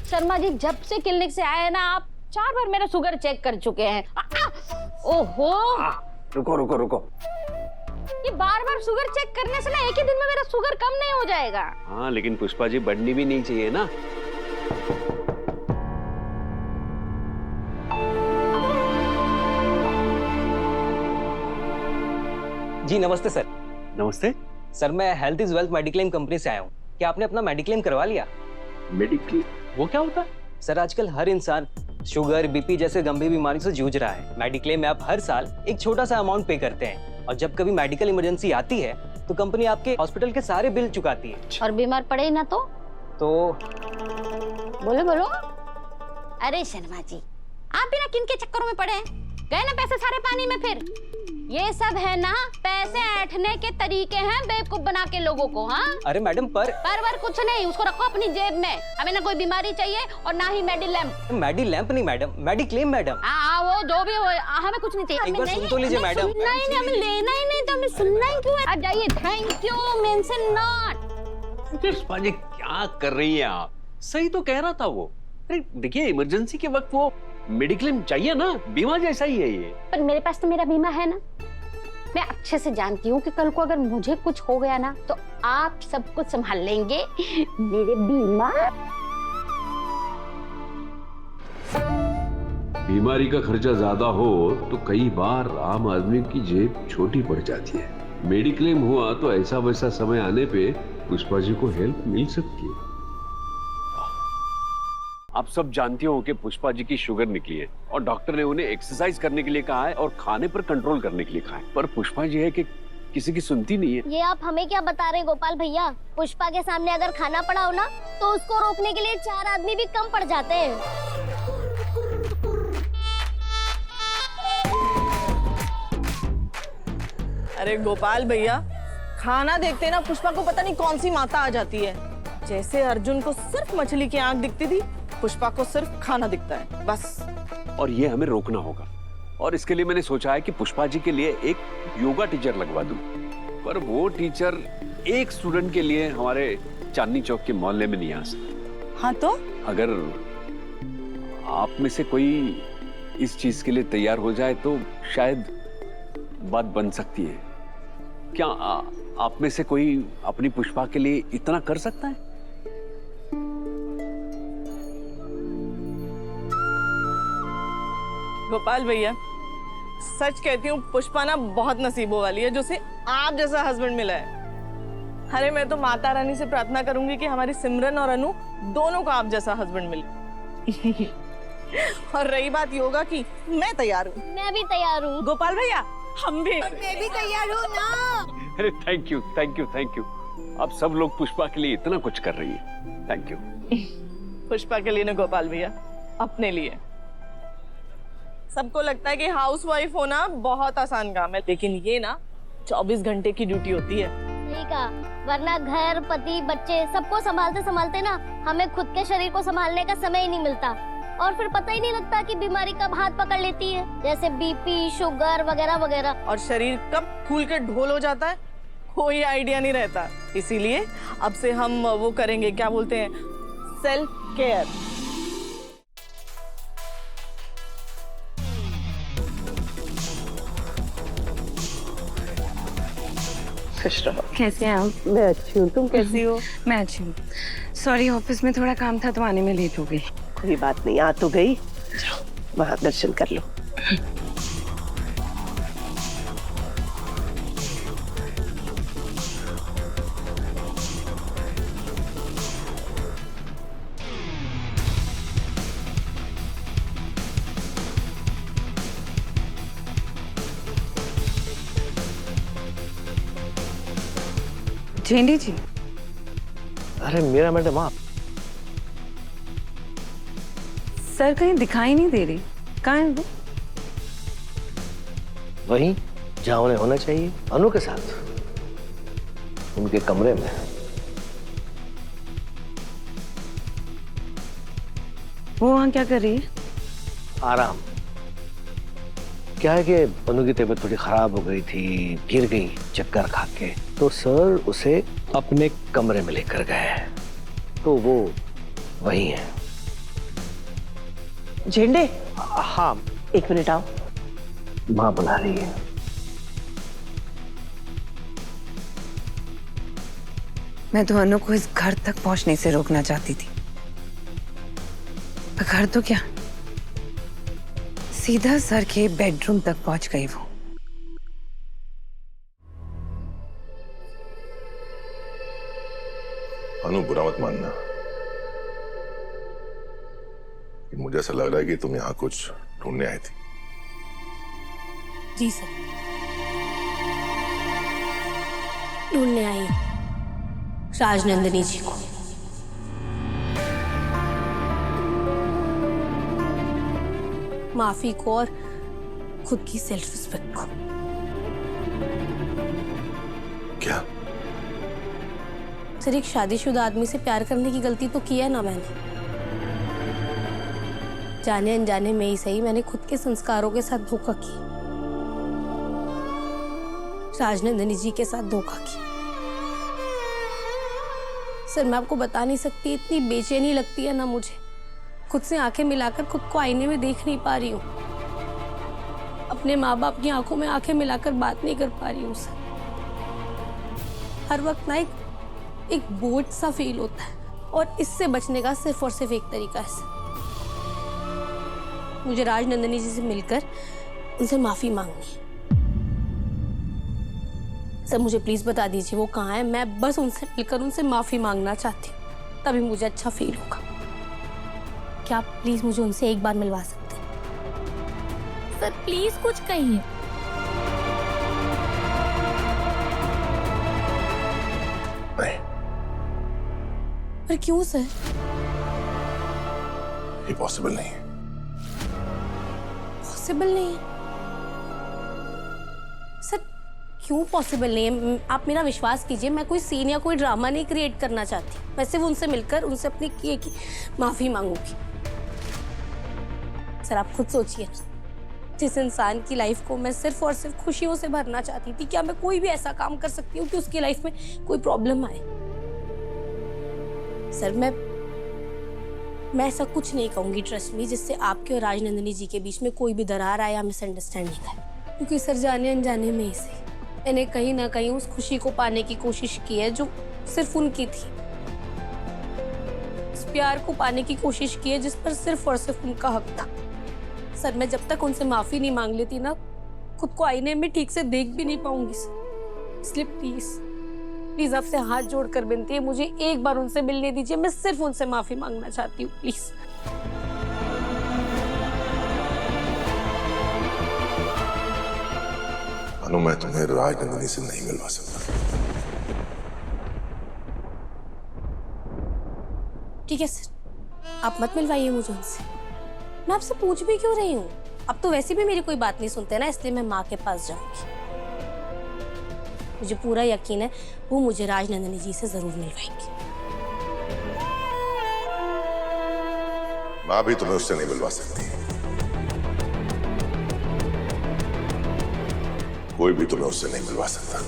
शर्मा जी जब से क्लिनिक से आए ना आप 4 बार मेरा शुगर चेक कर चुके हैं। ओहो रुको रुको रुको, ये बार बार शुगर चेक करने से ना एक ही दिन में मेरा शुगर कम नहीं हो जाएगा। हाँ लेकिन पुष्पा जी बढ़नी भी नहीं चाहिए ना। जी नमस्ते सर। नमस्ते। सर मैं health is wealth mediclaim company से आया हूँ। क्या आपने अपना मेडिक्लेम करवा लिया? मेडिक्लेम वो क्या होता है? सर आजकल हर इंसान शुगर बीपी जैसे गंभीर बीमारी से जूझ रहा है। मेडिक्लेम में आप हर साल एक छोटा सा अमाउंट पे करते हैं और जब कभी मेडिकल इमरजेंसी आती है तो कंपनी आपके हॉस्पिटल के सारे बिल चुकाती है। और बीमार पड़े ना तो बोलो बोलो। अरे शर्मा जी आप भी ना किन के चक्करों में पड़े हैं? गए ना पैसे सारे पानी में। फिर ये सब है ना पैसे ऐंठने के तरीके हैं बेवकूफ बना के लोगों को। हाँ अरे मैडम पर कुछ नहीं, उसको रखो अपनी जेब में। हमें ना कोई बीमारी चाहिए और ना ही मेडिलैम्प। मेडिलैम्प नहीं मैडम, मेडिक्लेम मैडम। हाँ वो जो भी हो, हमें कुछ नहीं चाहिए। एक बार सुन तो लीजिए मैडम। नहीं हमें लेना ही नहीं तो हमें सुनना ही क्यों है? आप जाइए। Thank you mention not. Pushpa ji क्या कर रही हैं आप? सही तो कह रहा था वो। अरे देखिए इमरजेंसी के वक्त वो मेडिक्लेम चाहिए ना, बीमा जैसा ही है ये। पर मेरे पास तो मेरा बीमा है ना। मैं अच्छे से जानती हूँ कि कल को अगर मुझे कुछ हो गया ना तो आप सब कुछ संभाल लेंगे मेरे बीमा। बीमारी का खर्चा ज्यादा हो तो कई बार आम आदमी की जेब छोटी पड़ जाती है। मेडिक्लेम हुआ तो ऐसा वैसा समय आने पे पुष्पा जी को हेल्प मिल सकती है। आप सब जानती हो कि पुष्पा जी की शुगर निकली है और डॉक्टर ने उन्हें एक्सरसाइज करने के लिए कहा है और खाने पर कंट्रोल करने के लिए कहा है, पर पुष्पा जी है कि किसी की सुनती नहीं है। ये आप हमें क्या बता रहे हैं गोपाल भैया? पुष्पा के सामने अगर खाना पड़ा हो ना तो उसको रोकने के लिए 4 आदमी भी कम पड़ जाते हैं। अरे गोपाल भैया खाना देखते ना पुष्पा को पता नहीं कौन सी माता आ जाती है। जैसे अर्जुन को सिर्फ मछली की आंख दिखती थी, पुष्पा को सिर्फ खाना दिखता है बस। और ये हमें रोकना होगा और इसके लिए मैंने सोचा है कि पुष्पा जी के लिए एक योगा टीचर लगवा दूं। पर वो टीचर एक स्टूडेंट के लिए हमारे चांदनी चौक के मोहल्ले में नहीं आ सकता। हाँ तो अगर आप में से कोई इस चीज के लिए तैयार हो जाए तो शायद बात बन सकती है। क्या आप में से कोई अपनी पुष्पा के लिए इतना कर सकता है? गोपाल भैया सच कहती हूँ पुष्पा ना बहुत नसीबों वाली है जो उसे आप जैसा हस्बैंड मिला है। अरे मैं तो माता रानी से प्रार्थना करूंगी कि हमारी सिमरन और अनु दोनों को आप जैसा हस्बैंड मिले। और रही बात योगा की, मैं तैयार हूँ। मैं भी तैयार हूँ। गोपाल भैया हम भी। मैं भी तैयार हूँ ना। अरे thank you thank you thank you. अब सब लोग पुष्पा के लिए इतना कुछ कर रही है। Thank you. पुष्पा के लिए ना गोपाल भैया, अपने लिए। सबको लगता है कि हाउसवाइफ होना बहुत आसान काम है, लेकिन ये ना 24 घंटे की ड्यूटी होती है। ठीक है, वरना घर पति बच्चे सबको संभालते संभालते ना हमें खुद के शरीर को संभालने का समय ही नहीं मिलता और फिर पता ही नहीं लगता कि बीमारी कब हाथ पकड़ लेती है, जैसे बीपी शुगर वगैरह वगैरह। और शरीर कब फूल के ढोल हो जाता है कोई आइडिया नहीं रहता। इसीलिए अब से हम वो करेंगे, क्या बोलते हैं, सेल्फ केयर। कैसे हैं आप? मैं अच्छी हूँ, तुम कैसी हो? मैं अच्छी हूँ। सॉरी ऑफिस में थोड़ा काम था तो आने में लेट हो गई। कोई बात नहीं, आ तो गई, वहां दर्शन कर लो। झेंडी जी। अरे मेरा मैडम आप। सर कहीं दिखाई नहीं दे रही, कहाँ है वो? वहीं जहां उन्हें होना चाहिए, अनु के साथ, उनके कमरे में। वो वहाँ क्या कर रही है? आराम। क्या है कि अनु की तबीयत थोड़ी खराब हो गई थी, गिर गई चक्कर खा के, तो सर उसे अपने कमरे में लेकर गए, तो वो वही है। झंडे। हाँ, 1 मिनट आओ। माँ बुला रही है। मैं तो अनु को इस घर तक पहुंचने से रोकना चाहती थी, पर घर तो क्या, सीधा सर के बेडरूम तक पहुंच गई वो। अनु, बुरा मत मानना, मुझे ऐसा लग रहा है कि तुम यहाँ कुछ ढूंढने आई थी। जी सर, ढूंढने आई राजनंदिनी जी को। माफी को और खुद की सेल्फ रिस्पेक्ट को। क्या? सर, एक शादीशुदा आदमी से प्यार करने की गलती तो की है ना मैंने। जाने अनजाने में ही सही, मैंने खुद के संस्कारों के साथ धोखा किया, राजनंदिनी जी के साथ धोखा किया। सर, मैं आपको बता नहीं सकती, इतनी बेचैनी लगती है ना मुझे, खुद से आंखें मिलाकर खुद को आईने में देख नहीं पा रही हूँ, अपने माँ बाप की आंखों में आंखें मिलाकर बात नहीं कर पा रही हूँ सर। हर वक्त ना एक बोझ सा फील होता है, और इससे बचने का सिर्फ और सिर्फ एक तरीका है सर, मुझे राजनंदिनी जी से मिलकर उनसे माफी मांगनी है। सर, मुझे प्लीज बता दीजिए वो कहाँ है, मैं बस उनसे मिलकर उनसे माफी मांगना चाहती हूँ, तभी मुझे अच्छा फील होगा। क्या आप प्लीज मुझे उनसे एक बार मिलवा सकते हैं? सर प्लीज कुछ कहिए। नहीं। पर क्यों सर? ये पॉसिबल नहीं है। पॉसिबल नहीं है सर? क्यों पॉसिबल नहीं है? आप मेरा विश्वास कीजिए, मैं कोई सीन या कोई ड्रामा नहीं क्रिएट करना चाहती, मैं सिर्फ उनसे मिलकर उनसे अपने किए की माफी मांगूंगी। सर, आप खुद सोचिए, जिस इंसान की लाइफ को मैं सिर्फ और सिर्फ खुशियों से भरना चाहती थी, क्या मैं कोई भी ऐसा काम कर सकती हूँ कि उसकी लाइफ में कोई प्रॉब्लम आए? सर, मैं ऐसा कुछ नहीं कहूंगी, ट्रस्ट मी, जिससे आपके और राजनंदिनी जी के बीच में कोई भी दरार आए या मिसअंडरस्टैंडिंग आए, क्योंकि सर जाने अनजाने में ही सही मैंने कहीं ना कहीं उस खुशी को पाने की कोशिश की है जो सिर्फ उनकी थी, उस प्यार को पाने की कोशिश की है जिस पर सिर्फ और सिर्फ उनका हक था। सर, मैं जब तक उनसे माफी नहीं मांग लेती ना, खुद को आईने में ठीक से देख भी नहीं पाऊंगी सर। इसलिए प्लीज प्लीज आपसे हाथ जोड़कर विनती है, मुझे एक बार उनसे मिलने दीजिए, मैं सिर्फ उनसे माफी मांगना चाहती हूँ, प्लीज। अनु, मैं तुम्हें राजनंदिनी से नहीं मिलवा सकता। ठीक है सर, आप मत मिलवाइए मुझे उनसे, मैं आपसे पूछ भी क्यों रही हूँ? अब तो वैसे भी मेरी कोई बात नहीं सुनते ना, इसलिए मैं माँ के पास जाऊंगी। मुझे पूरा यकीन है वो मुझे राजनंदिनी जी से जरूर मिलवाएंगी। माँ भी तुम्हें उससे नहीं मिलवा सकती, कोई भी तुम्हें उससे नहीं मिलवा सकता।